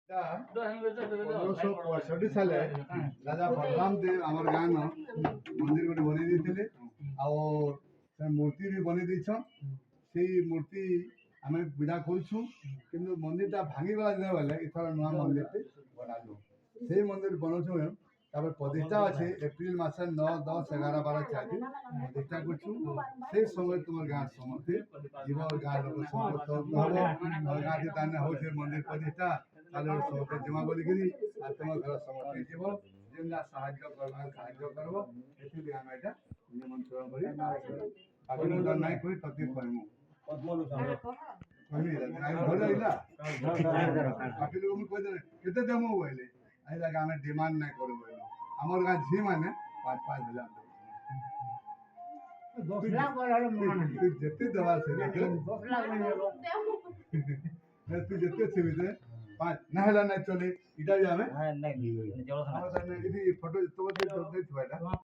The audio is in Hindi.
पंद्रह साले राजा बलराम देव आम गाँव मंदिर गोटे बनई देते मूर्ति भी बनई देछन से मूर्ति आम पूजा करूँ कि मंदिर टा भांगीगला दिन बेले इथर नुआ मंदिर बनालु से मंदिर बनाऊँ तापर प्रतिष्ठा अच्छे एप्रिल मास 9, 10, 11, 12, 4 दिन प्रतिष्ठा करूँ से समय तुम गाँव समस्ते जीव गाँव लोग समस्त हम गाँव से ताने हो मंदिर प्रतिष्ठा समस्ते जमा बोलिक तुम घर समस्ते जीव जेना साहाଯ୍य करब ये आम यहाँ निमंत्रण कर नहीं कर तक कहमु बाकी लोग केते देमु बोले आई लगे आम डिमांड नहीं करू बोले आमर गाँव झी मैंने 5,000 जिते देवार से तू जिते छे पाँच ना चले इटा भी हमें फोटो तो